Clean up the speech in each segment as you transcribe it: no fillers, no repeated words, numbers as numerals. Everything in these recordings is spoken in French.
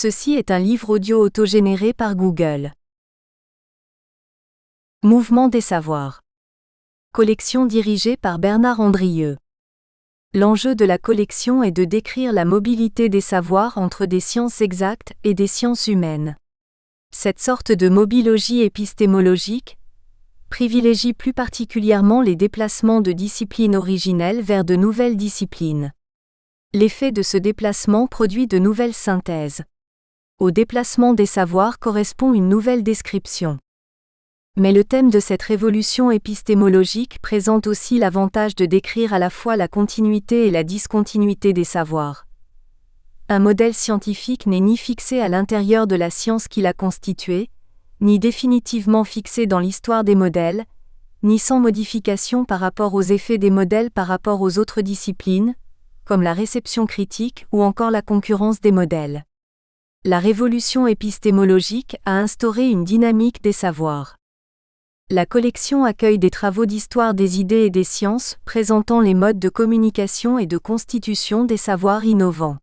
Ceci est un livre audio autogénéré par Google. Mouvement des savoirs. Collection dirigée par Bernard Andrieux. L'enjeu de la collection est de décrire la mobilité des savoirs entre des sciences exactes et des sciences humaines. Cette sorte de mobilogie épistémologique privilégie plus particulièrement les déplacements de disciplines originelles vers de nouvelles disciplines. L'effet de ce déplacement produit de nouvelles synthèses. Au déplacement des savoirs correspond une nouvelle description. Mais le thème de cette révolution épistémologique présente aussi l'avantage de décrire à la fois la continuité et la discontinuité des savoirs. Un modèle scientifique n'est ni fixé à l'intérieur de la science qui l'a constitué, ni définitivement fixé dans l'histoire des modèles, ni sans modification par rapport aux effets des modèles par rapport aux autres disciplines, comme la réception critique ou encore la concurrence des modèles. La révolution épistémologique a instauré une dynamique des savoirs. La collection accueille des travaux d'histoire des idées et des sciences présentant les modes de communication et de constitution des savoirs innovants.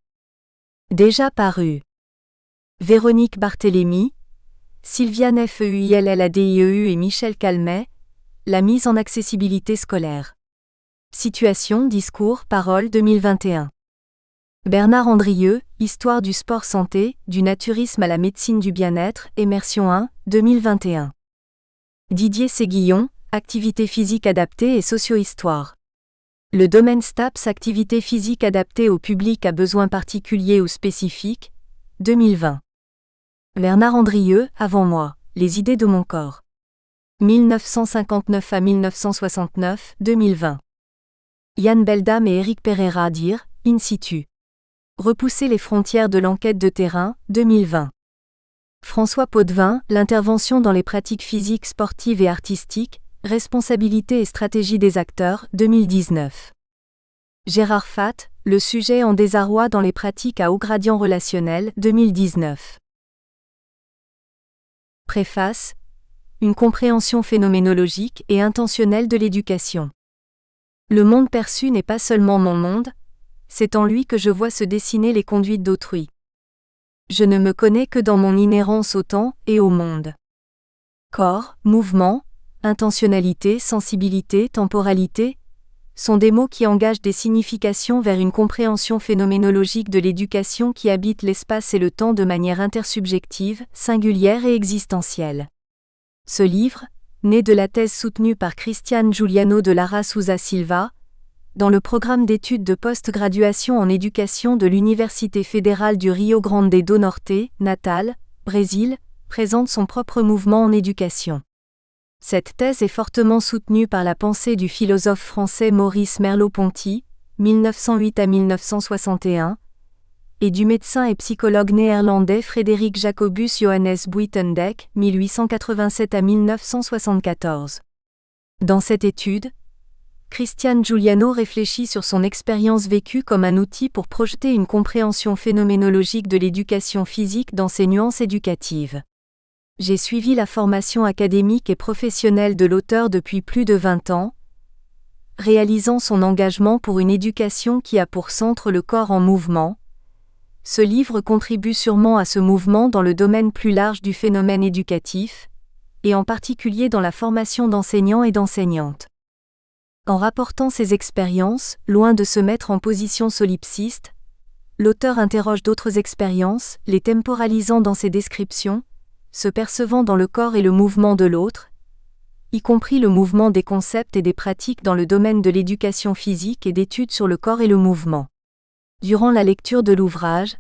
Déjà paru. Véronique Barthélémy, Sylviane Feuilladdieu et Michel Calmet, La mise en accessibilité scolaire. Situation, discours, parole 2021. Bernard Andrieux, Histoire du sport santé, du naturisme à la médecine du bien-être, Immersion 1, 2021. Didier Séguillon, Activité physique adaptée et socio-histoire. Le domaine STAPS Activité physique adaptée au public à besoins particuliers ou spécifiques, 2020. Bernard Andrieux, Avant moi, Les idées de mon corps. 1959 à 1969, 2020. Yann Beldam et Éric Pereira dire, In situ. Repousser les frontières de l'enquête de terrain, 2020. François Potvin, L'intervention dans les pratiques physiques sportives et artistiques, Responsabilité et stratégie des acteurs, 2019. Gérard Fath, Le sujet en désarroi dans les pratiques à haut gradient relationnel, 2019. Préface. Une compréhension phénoménologique et intentionnelle de l'éducation. Le monde perçu n'est pas seulement mon monde, c'est en lui que je vois se dessiner les conduites d'autrui. Je ne me connais que dans mon inhérence au temps et au monde. Corps, mouvement, intentionnalité, sensibilité, temporalité, sont des mots qui engagent des significations vers une compréhension phénoménologique de l'éducation qui habite l'espace et le temps de manière intersubjective, singulière et existentielle. Ce livre, né de la thèse soutenue par Cristian Juliano de Lara Souza Silva, dans le programme d'études de post-graduation en éducation de l'Université fédérale du Rio Grande do Norte, Natal, Brésil, présente son propre mouvement en éducation. Cette thèse est fortement soutenue par la pensée du philosophe français Maurice Merleau-Ponty, 1908 à 1961, et du médecin et psychologue néerlandais Frédéric Jacobus Johannes Buitendijk, 1887 à 1974. Dans cette étude, Cristian Juliano réfléchit sur son expérience vécue comme un outil pour projeter une compréhension phénoménologique de l'éducation physique dans ses nuances éducatives. J'ai suivi la formation académique et professionnelle de l'auteur depuis plus de 20 ans, réalisant son engagement pour une éducation qui a pour centre le corps en mouvement. Ce livre contribue sûrement à ce mouvement dans le domaine plus large du phénomène éducatif, et en particulier dans la formation d'enseignants et d'enseignantes. En rapportant ses expériences, loin de se mettre en position solipsiste, l'auteur interroge d'autres expériences, les temporalisant dans ses descriptions, se percevant dans le corps et le mouvement de l'autre, y compris le mouvement des concepts et des pratiques dans le domaine de l'éducation physique et d'études sur le corps et le mouvement. Durant la lecture de l'ouvrage,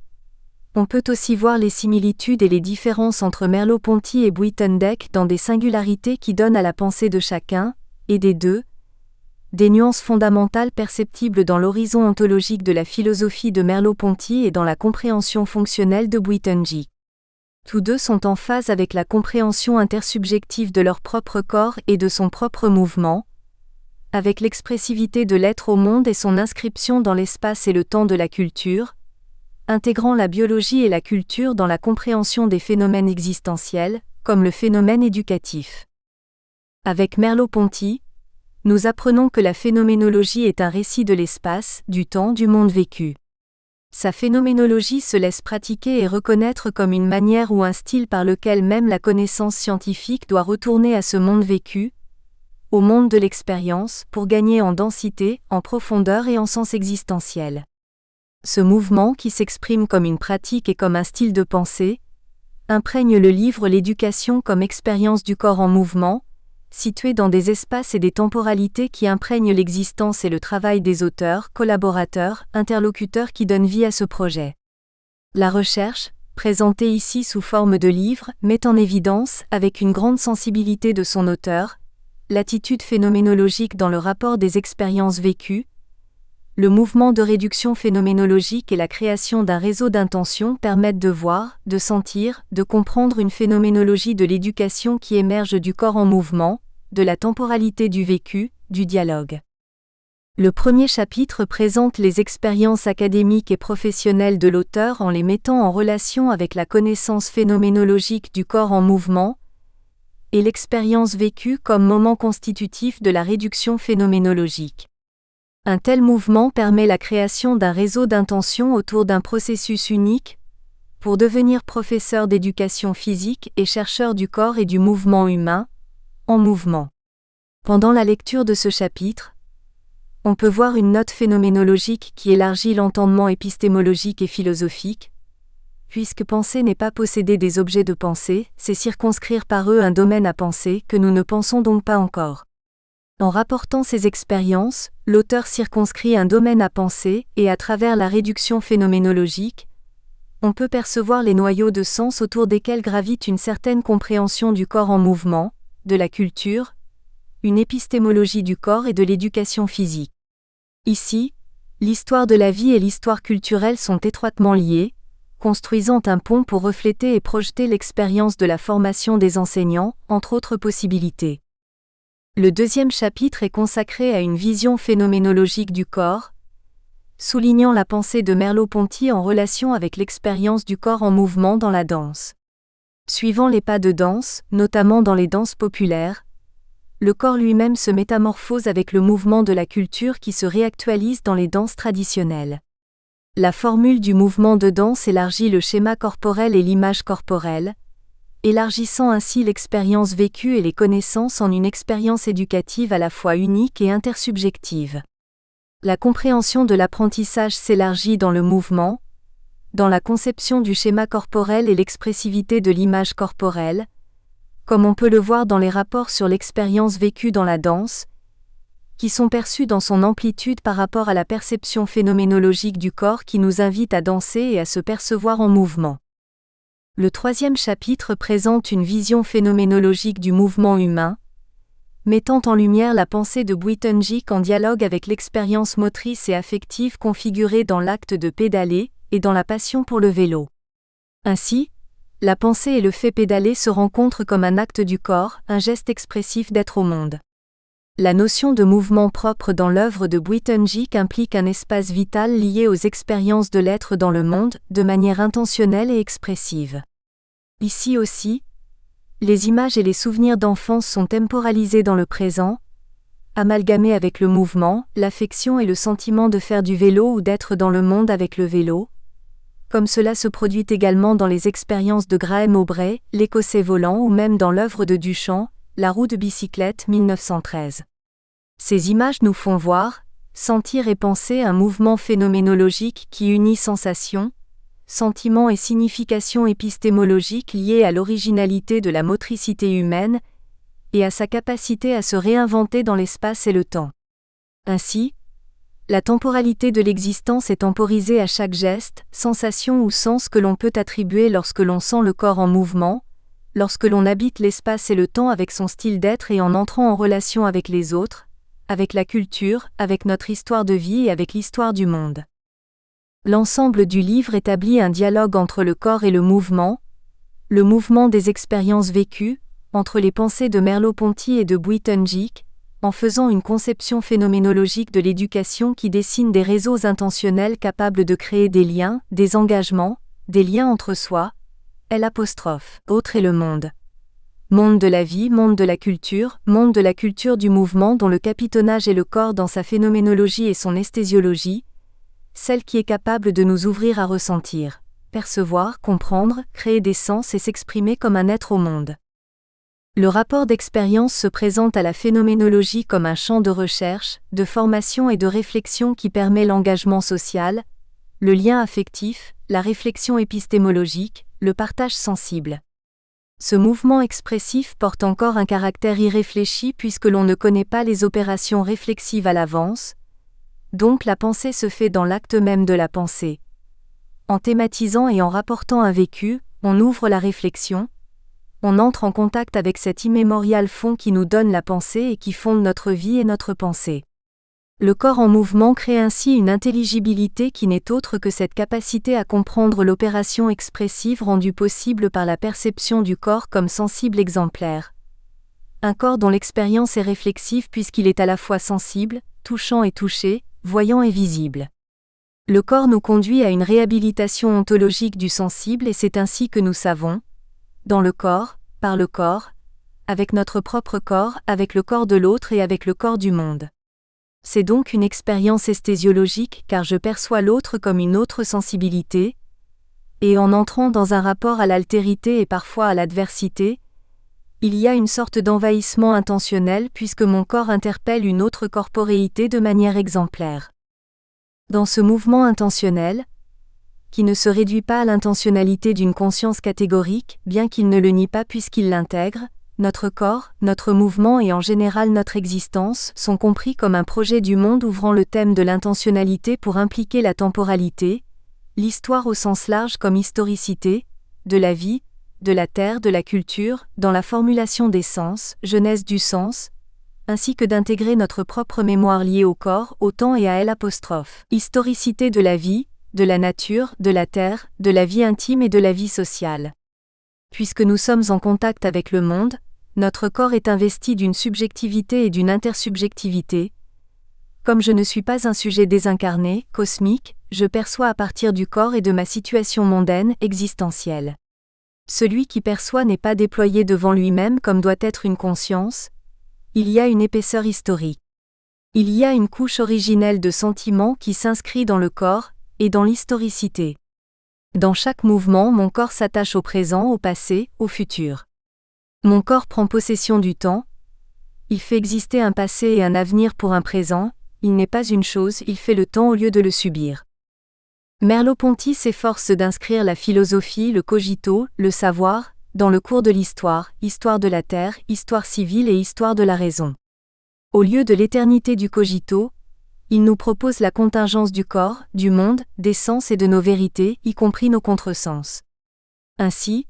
on peut aussi voir les similitudes et les différences entre Merleau-Ponty et Buitendijk dans des singularités qui donnent à la pensée de chacun, et des deux, des nuances fondamentales perceptibles dans l'horizon ontologique de la philosophie de Merleau-Ponty et dans la compréhension fonctionnelle de Buitendijk. Tous deux sont en phase avec la compréhension intersubjective de leur propre corps et de son propre mouvement, avec l'expressivité de l'être au monde et son inscription dans l'espace et le temps de la culture, intégrant la biologie et la culture dans la compréhension des phénomènes existentiels, comme le phénomène éducatif. Avec Merleau-Ponty, nous apprenons que la phénoménologie est un récit de l'espace, du temps, du monde vécu. Sa phénoménologie se laisse pratiquer et reconnaître comme une manière ou un style par lequel même la connaissance scientifique doit retourner à ce monde vécu, au monde de l'expérience, pour gagner en densité, en profondeur et en sens existentiel. Ce mouvement, qui s'exprime comme une pratique et comme un style de pensée, imprègne le livre L'éducation comme expérience du corps en mouvement, situé dans des espaces et des temporalités qui imprègnent l'existence et le travail des auteurs, collaborateurs, interlocuteurs qui donnent vie à ce projet. La recherche, présentée ici sous forme de livre, met en évidence, avec une grande sensibilité de son auteur, l'attitude phénoménologique dans le rapport des expériences vécues. Le mouvement de réduction phénoménologique et la création d'un réseau d'intentions permettent de voir, de sentir, de comprendre une phénoménologie de l'éducation qui émerge du corps en mouvement, de la temporalité du vécu, du dialogue. Le premier chapitre présente les expériences académiques et professionnelles de l'auteur en les mettant en relation avec la connaissance phénoménologique du corps en mouvement, et l'expérience vécue comme moment constitutif de la réduction phénoménologique. Un tel mouvement permet la création d'un réseau d'intentions autour d'un processus unique, pour devenir professeur d'éducation physique et chercheur du corps et du mouvement humain, en mouvement. Pendant la lecture de ce chapitre, on peut voir une note phénoménologique qui élargit l'entendement épistémologique et philosophique. Puisque penser n'est pas posséder des objets de pensée, c'est circonscrire par eux un domaine à penser que nous ne pensons donc pas encore. En rapportant ces expériences, l'auteur circonscrit un domaine à penser, et à travers la réduction phénoménologique, on peut percevoir les noyaux de sens autour desquels gravite une certaine compréhension du corps en mouvement, de la culture, une épistémologie du corps et de l'éducation physique. Ici, l'histoire de la vie et l'histoire culturelle sont étroitement liées, construisant un pont pour refléter et projeter l'expérience de la formation des enseignants, entre autres possibilités. Le deuxième chapitre est consacré à une vision phénoménologique du corps, soulignant la pensée de Merleau-Ponty en relation avec l'expérience du corps en mouvement dans la danse. Suivant les pas de danse, notamment dans les danses populaires, le corps lui-même se métamorphose avec le mouvement de la culture qui se réactualise dans les danses traditionnelles. La formule du mouvement de danse élargit le schéma corporel et l'image corporelle, élargissant ainsi l'expérience vécue et les connaissances en une expérience éducative à la fois unique et intersubjective. La compréhension de l'apprentissage s'élargit dans le mouvement, dans la conception du schéma corporel et l'expressivité de l'image corporelle, comme on peut le voir dans les rapports sur l'expérience vécue dans la danse, qui sont perçus dans son amplitude par rapport à la perception phénoménologique du corps qui nous invite à danser et à se percevoir en mouvement. Le troisième chapitre présente une vision phénoménologique du mouvement humain, mettant en lumière la pensée de Buitenzig en dialogue avec l'expérience motrice et affective configurée dans l'acte de pédaler et dans la passion pour le vélo. Ainsi, la pensée et le fait pédaler se rencontrent comme un acte du corps, un geste expressif d'être au monde. La notion de mouvement propre dans l'œuvre de Buitenzig implique un espace vital lié aux expériences de l'être dans le monde, de manière intentionnelle et expressive. Ici aussi, les images et les souvenirs d'enfance sont temporalisés dans le présent, amalgamés avec le mouvement, l'affection et le sentiment de faire du vélo ou d'être dans le monde avec le vélo, comme cela se produit également dans les expériences de Graham Aubrey, l'Écossais volant ou même dans l'œuvre de Duchamp, La roue de bicyclette 1913. Ces images nous font voir, sentir et penser un mouvement phénoménologique qui unit sensations, sentiments et significations épistémologiques liées à l'originalité de la motricité humaine et à sa capacité à se réinventer dans l'espace et le temps. Ainsi, la temporalité de l'existence est temporisée à chaque geste, sensation ou sens que l'on peut attribuer lorsque l'on sent le corps en mouvement, lorsque l'on habite l'espace et le temps avec son style d'être et en entrant en relation avec les autres, avec la culture, avec notre histoire de vie et avec l'histoire du monde. L'ensemble du livre établit un dialogue entre le corps et le mouvement des expériences vécues, entre les pensées de Merleau-Ponty et de Buitenzig, en faisant une conception phénoménologique de l'éducation qui dessine des réseaux intentionnels capables de créer des liens, des engagements, des liens entre soi, autre et le monde. Monde de la vie, monde de la culture du mouvement dont le capitonnage est le corps dans sa phénoménologie et son esthésiologie, celle qui est capable de nous ouvrir à ressentir, percevoir, comprendre, créer des sens et s'exprimer comme un être au monde. Le rapport d'expérience se présente à la phénoménologie comme un champ de recherche, de formation et de réflexion qui permet l'engagement social, le lien affectif, la réflexion épistémologique, le partage sensible. Ce mouvement expressif porte encore un caractère irréfléchi puisque l'on ne connaît pas les opérations réflexives à l'avance, donc la pensée se fait dans l'acte même de la pensée. En thématisant et en rapportant un vécu, on ouvre la réflexion, on entre en contact avec cet immémorial fond qui nous donne la pensée et qui fonde notre vie et notre pensée. Le corps en mouvement crée ainsi une intelligibilité qui n'est autre que cette capacité à comprendre l'opération expressive rendue possible par la perception du corps comme sensible exemplaire. Un corps dont l'expérience est réflexive puisqu'il est à la fois sensible, touchant et touché, voyant et visible. Le corps nous conduit à une réhabilitation ontologique du sensible et c'est ainsi que nous savons, dans le corps, par le corps, avec notre propre corps, avec le corps de l'autre et avec le corps du monde. C'est donc une expérience esthésiologique car je perçois l'autre comme une autre sensibilité, et en entrant dans un rapport à l'altérité et parfois à l'adversité, il y a une sorte d'envahissement intentionnel puisque mon corps interpelle une autre corporéité de manière exemplaire. Dans ce mouvement intentionnel, qui ne se réduit pas à l'intentionnalité d'une conscience catégorique, bien qu'il ne le nie pas puisqu'il l'intègre, notre corps, notre mouvement et en général notre existence sont compris comme un projet du monde ouvrant le thème de l'intentionnalité pour impliquer la temporalité, l'histoire au sens large comme historicité, de la vie, de la terre, de la culture, dans la formulation des sens, genèse du sens, ainsi que d'intégrer notre propre mémoire liée au corps, au temps et à L', historicité de la vie, de la nature, de la terre, de la vie intime et de la vie sociale. Puisque nous sommes en contact avec le monde, notre corps est investi d'une subjectivité et d'une intersubjectivité. Comme je ne suis pas un sujet désincarné, cosmique, je perçois à partir du corps et de ma situation mondaine, existentielle. Celui qui perçoit n'est pas déployé devant lui-même comme doit être une conscience. Il y a une épaisseur historique. Il y a une couche originelle de sentiments qui s'inscrit dans le corps et dans l'historicité. Dans chaque mouvement, mon corps s'attache au présent, au passé, au futur. Mon corps prend possession du temps. Il fait exister un passé et un avenir pour un présent. Il n'est pas une chose, il fait le temps au lieu de le subir. Merleau-Ponty s'efforce d'inscrire la philosophie, le cogito, le savoir, dans le cours de l'histoire, histoire de la terre, histoire civile et histoire de la raison. Au lieu de l'éternité du cogito, il nous propose la contingence du corps, du monde, des sens et de nos vérités, y compris nos contresens. Ainsi,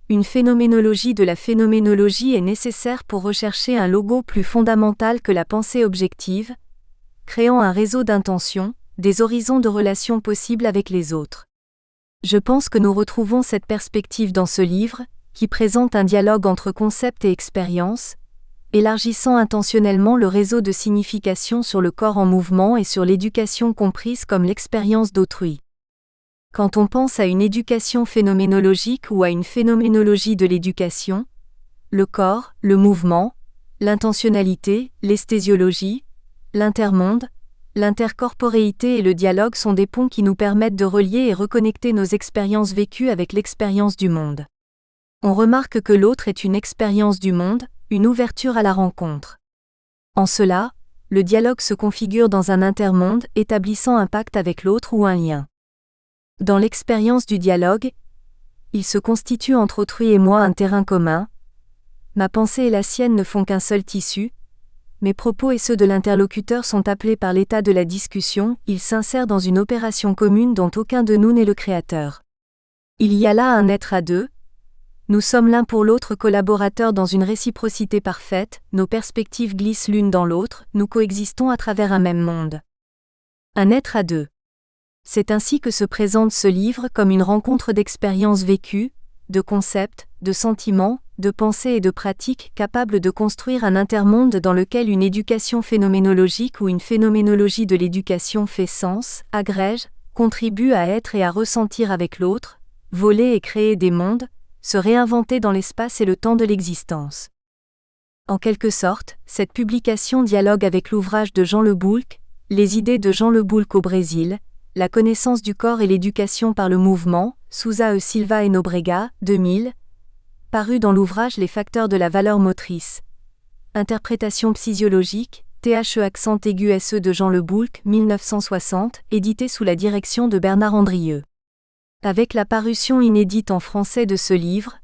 une phénoménologie de la phénoménologie est nécessaire pour rechercher un logo plus fondamental que la pensée objective, créant un réseau d'intentions, des horizons de relations possibles avec les autres. Je pense que nous retrouvons cette perspective dans ce livre, qui présente un dialogue entre concept et expérience, élargissant intentionnellement le réseau de signification sur le corps en mouvement et sur l'éducation comprise comme l'expérience d'autrui. Quand on pense à une éducation phénoménologique ou à une phénoménologie de l'éducation, le corps, le mouvement, l'intentionnalité, l'esthésiologie, l'intermonde, l'intercorporéité et le dialogue sont des ponts qui nous permettent de relier et reconnecter nos expériences vécues avec l'expérience du monde. On remarque que l'autre est une expérience du monde, une ouverture à la rencontre. En cela, le dialogue se configure dans un intermonde établissant un pacte avec l'autre ou un lien. Dans l'expérience du dialogue, il se constitue entre autrui et moi un terrain commun. Ma pensée et la sienne ne font qu'un seul tissu. Mes propos et ceux de l'interlocuteur sont appelés par l'état de la discussion, ils s'insèrent dans une opération commune dont aucun de nous n'est le créateur. Il y a là un être à deux. Nous sommes l'un pour l'autre collaborateurs dans une réciprocité parfaite, nos perspectives glissent l'une dans l'autre, nous coexistons à travers un même monde. Un être à deux. C'est ainsi que se présente ce livre comme une rencontre d'expériences vécues, de concepts, de sentiments, de pensées et de pratiques capables de construire un intermonde dans lequel une éducation phénoménologique ou une phénoménologie de l'éducation fait sens, agrège, contribue à être et à ressentir avec l'autre, voler et créer des mondes, se réinventer dans l'espace et le temps de l'existence. En quelque sorte, cette publication dialogue avec l'ouvrage de Jean Le Boulc, Les idées de Jean Le Boulc au Brésil, la connaissance du corps et l'éducation par le mouvement, Sousa e Silva et Nobrega, 2000, paru dans l'ouvrage Les facteurs de la valeur motrice. Interprétation physiologique, THE accent aigu SE de Jean Le Boulc, 1960, édité sous la direction de Bernard Andrieux. Avec la parution inédite en français de ce livre,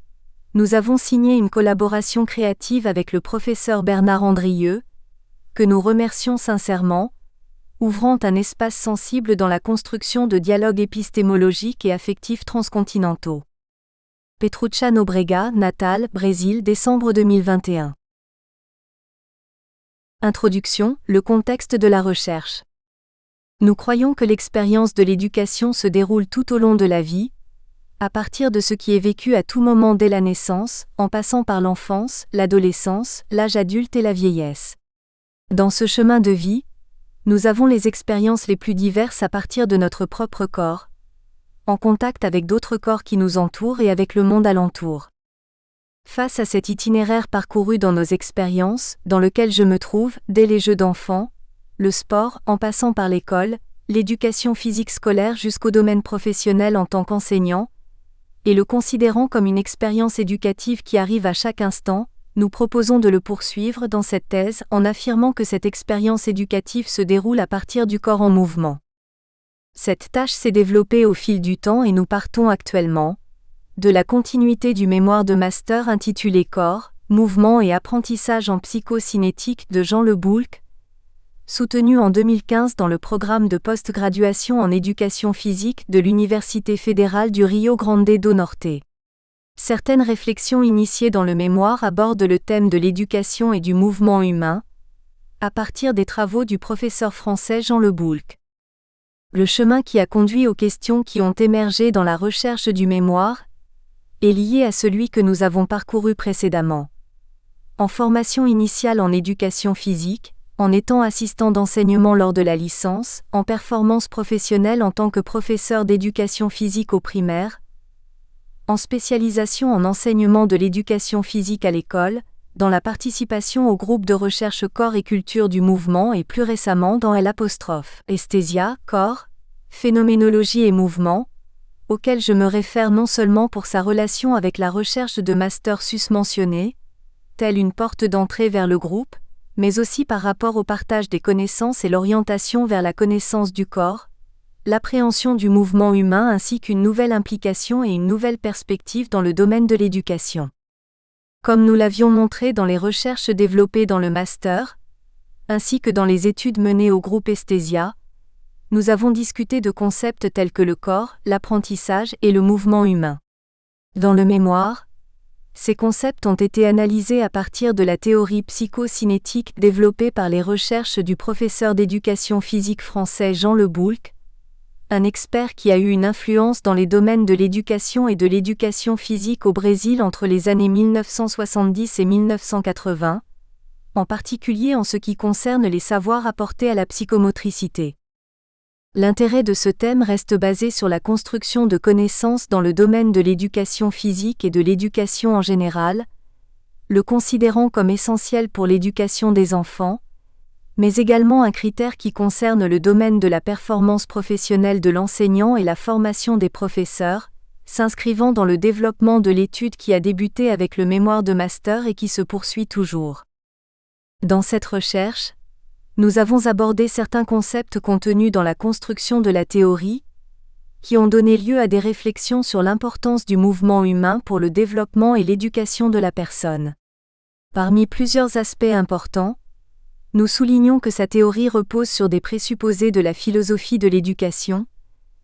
nous avons signé une collaboration créative avec le professeur Bernard Andrieux, que nous remercions sincèrement, ouvrant un espace sensible dans la construction de dialogues épistémologiques et affectifs transcontinentaux. Petruccia Nobrega, Natal, Brésil, décembre 2021. Introduction, le contexte de la recherche. Nous croyons que l'expérience de l'éducation se déroule tout au long de la vie, à partir de ce qui est vécu à tout moment dès la naissance, en passant par l'enfance, l'adolescence, l'âge adulte et la vieillesse. Dans ce chemin de vie, nous avons les expériences les plus diverses à partir de notre propre corps, en contact avec d'autres corps qui nous entourent et avec le monde alentour. Face à cet itinéraire parcouru dans nos expériences, dans lequel je me trouve, dès les jeux d'enfants, le sport, en passant par l'école, l'éducation physique scolaire jusqu'au domaine professionnel en tant qu'enseignant, et le considérant comme une expérience éducative qui arrive à chaque instant, nous proposons de le poursuivre dans cette thèse en affirmant que cette expérience éducative se déroule à partir du corps en mouvement. Cette tâche s'est développée au fil du temps et nous partons actuellement de la continuité du mémoire de master intitulé Corps, mouvement et apprentissage en psychocinétique de Jean Le Boulc, soutenu en 2015 dans le programme de post-graduation en éducation physique de l'Université fédérale du Rio Grande do Norte. Certaines réflexions initiées dans le mémoire abordent le thème de l'éducation et du mouvement humain, à partir des travaux du professeur français Jean Le Boulc. Le chemin qui a conduit aux questions qui ont émergé dans la recherche du mémoire est lié à celui que nous avons parcouru précédemment. En formation initiale en éducation physique, en étant assistant d'enseignement lors de la licence, en performance professionnelle en tant que professeur d'éducation physique au primaire, en spécialisation en enseignement de l'éducation physique à l'école, dans la participation au groupe de recherche corps et culture du mouvement et plus récemment dans Esthésia, corps, phénoménologie et mouvement, auquel je me réfère non seulement pour sa relation avec la recherche de master susmentionnée, telle une porte d'entrée vers le groupe, mais aussi par rapport au partage des connaissances et l'orientation vers la connaissance du corps, l'appréhension du mouvement humain ainsi qu'une nouvelle implication et une nouvelle perspective dans le domaine de l'éducation. Comme nous l'avions montré dans les recherches développées dans le master, ainsi que dans les études menées au groupe Esthésia, nous avons discuté de concepts tels que le corps, l'apprentissage et le mouvement humain. Dans le mémoire, ces concepts ont été analysés à partir de la théorie psychocinétique développée par les recherches du professeur d'éducation physique français Jean Le Boulc, un expert qui a eu une influence dans les domaines de l'éducation et de l'éducation physique au Brésil entre les années 1970 et 1980, en particulier en ce qui concerne les savoirs apportés à la psychomotricité. L'intérêt de ce thème reste basé sur la construction de connaissances dans le domaine de l'éducation physique et de l'éducation en général, le considérant comme essentiel pour l'éducation des enfants, mais également un critère qui concerne le domaine de la performance professionnelle de l'enseignant et la formation des professeurs, s'inscrivant dans le développement de l'étude qui a débuté avec le mémoire de master et qui se poursuit toujours. Dans cette recherche, nous avons abordé certains concepts contenus dans la construction de la théorie, qui ont donné lieu à des réflexions sur l'importance du mouvement humain pour le développement et l'éducation de la personne. Parmi plusieurs aspects importants, nous soulignons que sa théorie repose sur des présupposés de la philosophie de l'éducation,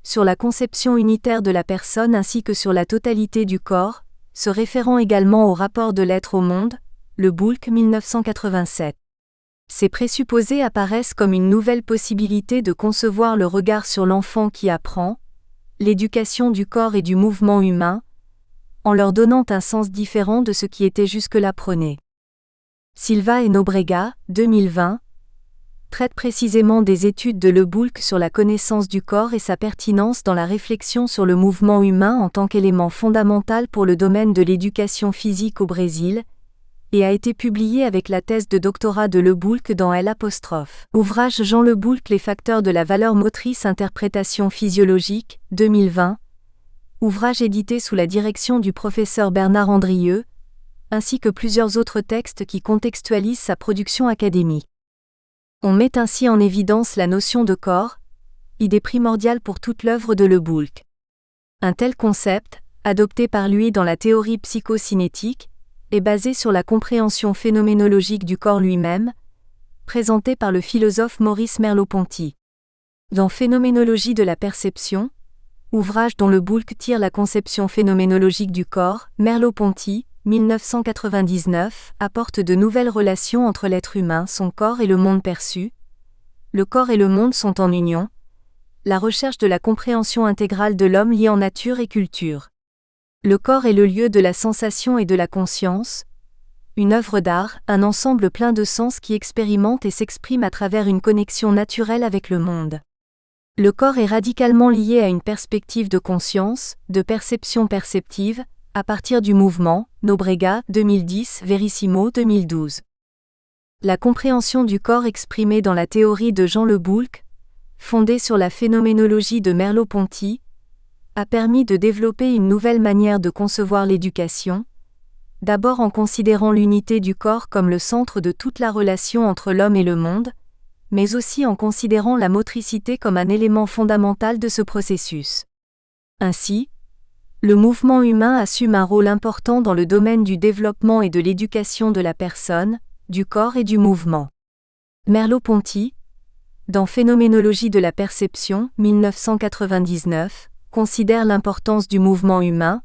sur la conception unitaire de la personne ainsi que sur la totalité du corps, se référant également au rapport de l'être au monde, Le Boulc 1987. Ces présupposés apparaissent comme une nouvelle possibilité de concevoir le regard sur l'enfant qui apprend, l'éducation du corps et du mouvement humain, en leur donnant un sens différent de ce qui était jusque-là prôné. Silva et Nobrega, 2020, traite précisément des études de Le Boulc sur la connaissance du corps et sa pertinence dans la réflexion sur le mouvement humain en tant qu'élément fondamental pour le domaine de l'éducation physique au Brésil, et a été publié avec la thèse de doctorat de Leboulck dans L'. Ouvrage Jean Leboulck Les facteurs de la valeur motrice interprétation physiologique, 2020. Ouvrage édité sous la direction du professeur Bernard Andrieux, ainsi que plusieurs autres textes qui contextualisent sa production académique. On met ainsi en évidence la notion de corps, idée primordiale pour toute l'œuvre de Leboulck. Un tel concept, adopté par lui dans la théorie psychocinétique, est basé sur la compréhension phénoménologique du corps lui-même, présentée par le philosophe Maurice Merleau-Ponty. Dans Phénoménologie de la perception, ouvrage dont Leboulck tire la conception phénoménologique du corps, Merleau-Ponty, 1999, apporte de nouvelles relations entre l'être humain, son corps et le monde perçu. Le corps et le monde sont en union. La recherche de la compréhension intégrale de l'homme lié en nature et culture. Le corps est le lieu de la sensation et de la conscience. Une œuvre d'art, un ensemble plein de sens qui expérimente et s'exprime à travers une connexion naturelle avec le monde. Le corps est radicalement lié à une perspective de conscience, de perception perceptive, à partir du mouvement, Nobrega, 2010, Verissimo, 2012. La compréhension du corps exprimée dans la théorie de Jean Leboulck, fondée sur la phénoménologie de Merleau-Ponty, a permis de développer une nouvelle manière de concevoir l'éducation, d'abord en considérant l'unité du corps comme le centre de toute la relation entre l'homme et le monde, mais aussi en considérant la motricité comme un élément fondamental de ce processus. Ainsi, le mouvement humain assume un rôle important dans le domaine du développement et de l'éducation de la personne, du corps et du mouvement. Merleau-Ponty, dans Phénoménologie de la perception, 1999, considère l'importance du mouvement humain,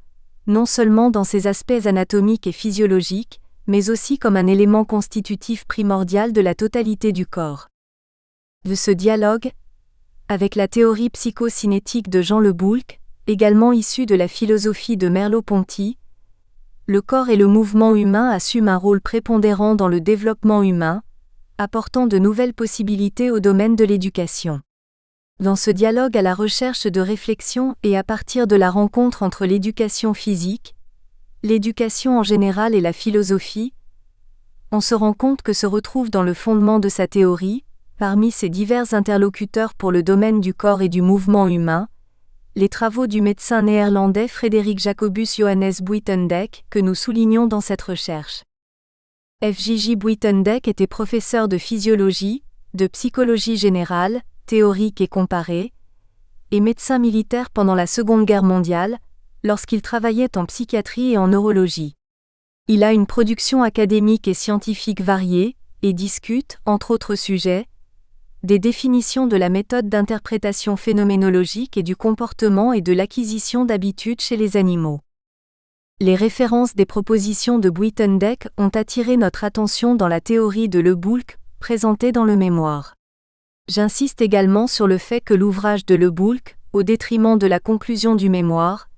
non seulement dans ses aspects anatomiques et physiologiques, mais aussi comme un élément constitutif primordial de la totalité du corps. De ce dialogue, avec la théorie psychocinétique de Jean Leboulck, également issue de la philosophie de Merleau-Ponty, le corps et le mouvement humain assument un rôle prépondérant dans le développement humain, apportant de nouvelles possibilités au domaine de l'éducation. Dans ce dialogue à la recherche de réflexion et à partir de la rencontre entre l'éducation physique, l'éducation en général et la philosophie, on se rend compte que se retrouve dans le fondement de sa théorie, parmi ses divers interlocuteurs pour le domaine du corps et du mouvement humain, les travaux du médecin néerlandais Frederik Jacobus Johannes Buitendijk que nous soulignons dans cette recherche. F.J.J. Buitendijk était professeur de physiologie, de psychologie générale, théorique et comparée, et médecin militaire pendant la Seconde Guerre mondiale, lorsqu'il travaillait en psychiatrie et en neurologie. Il a une production académique et scientifique variée, et discute, entre autres sujets, des définitions de la méthode d'interprétation phénoménologique et du comportement et de l'acquisition d'habitudes chez les animaux. Les références des propositions de Buitendijk ont attiré notre attention dans la théorie de Leboulck, présentée dans le mémoire. J'insiste également sur le fait que l'ouvrage de Leboulck, au détriment de la conclusion du mémoire,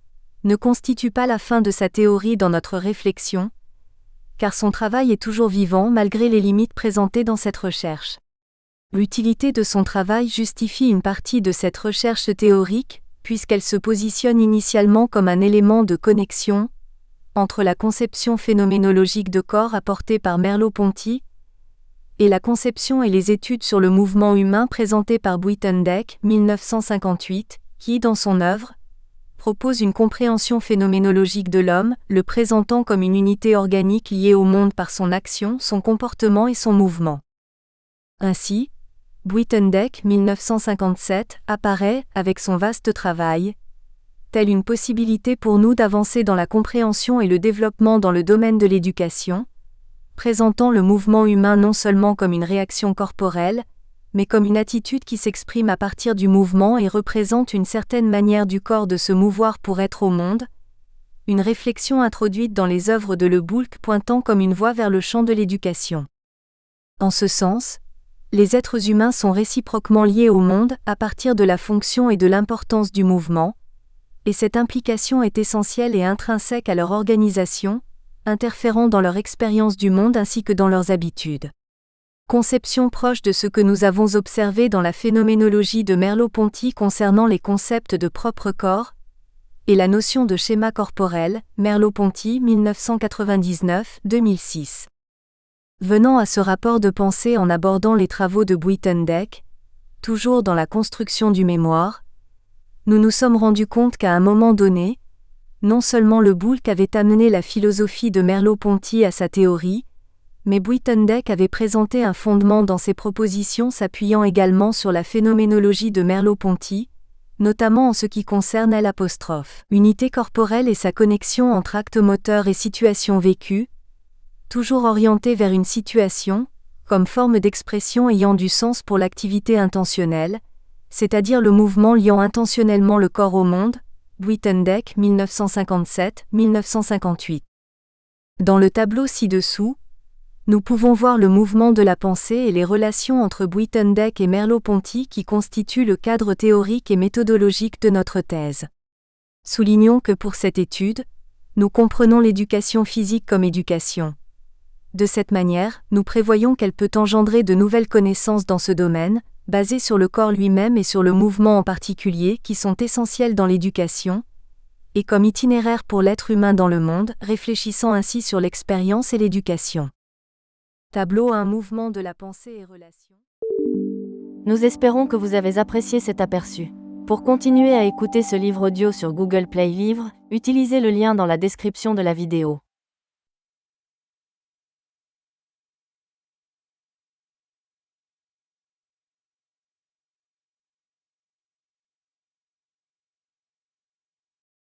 ne constitue pas la fin de sa théorie dans notre réflexion, car son travail est toujours vivant malgré les limites présentées dans cette recherche. L'utilité de son travail justifie une partie de cette recherche théorique, puisqu'elle se positionne initialement comme un élément de connexion entre la conception phénoménologique de corps apportée par Merleau-Ponty et la conception et les études sur le mouvement humain présentées par Buitendijk, 1958, qui, dans son œuvre, propose une compréhension phénoménologique de l'homme, le présentant comme une unité organique liée au monde par son action, son comportement et son mouvement. Ainsi, Buitendijk, 1957, apparaît, avec son vaste travail, telle une possibilité pour nous d'avancer dans la compréhension et le développement dans le domaine de l'éducation, présentant le mouvement humain non seulement comme une réaction corporelle, mais comme une attitude qui s'exprime à partir du mouvement et représente une certaine manière du corps de se mouvoir pour être au monde, une réflexion introduite dans les œuvres de Leboulck pointant comme une voie vers le champ de l'éducation. En ce sens, les êtres humains sont réciproquement liés au monde à partir de la fonction et de l'importance du mouvement, et cette implication est essentielle et intrinsèque à leur organisation, interférant dans leur expérience du monde ainsi que dans leurs habitudes. Conception proche de ce que nous avons observé dans la phénoménologie de Merleau-Ponty concernant les concepts de propre corps et la notion de schéma corporel, Merleau-Ponty, 1999-2006. Venant à ce rapport de pensée en abordant les travaux de Buitendijk, toujours dans la construction du mémoire, nous nous sommes rendus compte qu'à un moment donné, non seulement Le Boulc avait amené la philosophie de Merleau-Ponty à sa théorie, mais Buitendijk avait présenté un fondement dans ses propositions s'appuyant également sur la phénoménologie de Merleau-Ponty, notamment en ce qui concerne l'unité corporelle et sa connexion entre actes moteurs et situations vécues, toujours orientée vers une situation, comme forme d'expression ayant du sens pour l'activité intentionnelle, c'est-à-dire le mouvement liant intentionnellement le corps au monde, Buitendijk 1957-1958. Dans le tableau ci-dessous, nous pouvons voir le mouvement de la pensée et les relations entre Buitendijk et Merleau-Ponty qui constituent le cadre théorique et méthodologique de notre thèse. Soulignons que pour cette étude, nous comprenons l'éducation physique comme éducation. De cette manière, nous prévoyons qu'elle peut engendrer de nouvelles connaissances dans ce domaine, basées sur le corps lui-même et sur le mouvement en particulier qui sont essentiels dans l'éducation, et comme itinéraire pour l'être humain dans le monde, réfléchissant ainsi sur l'expérience et l'éducation. Tableau 1 Mouvement de la pensée et relations. Nous espérons que vous avez apprécié cet aperçu. Pour continuer à écouter ce livre audio sur Google Play Livres, utilisez le lien dans la description de la vidéo.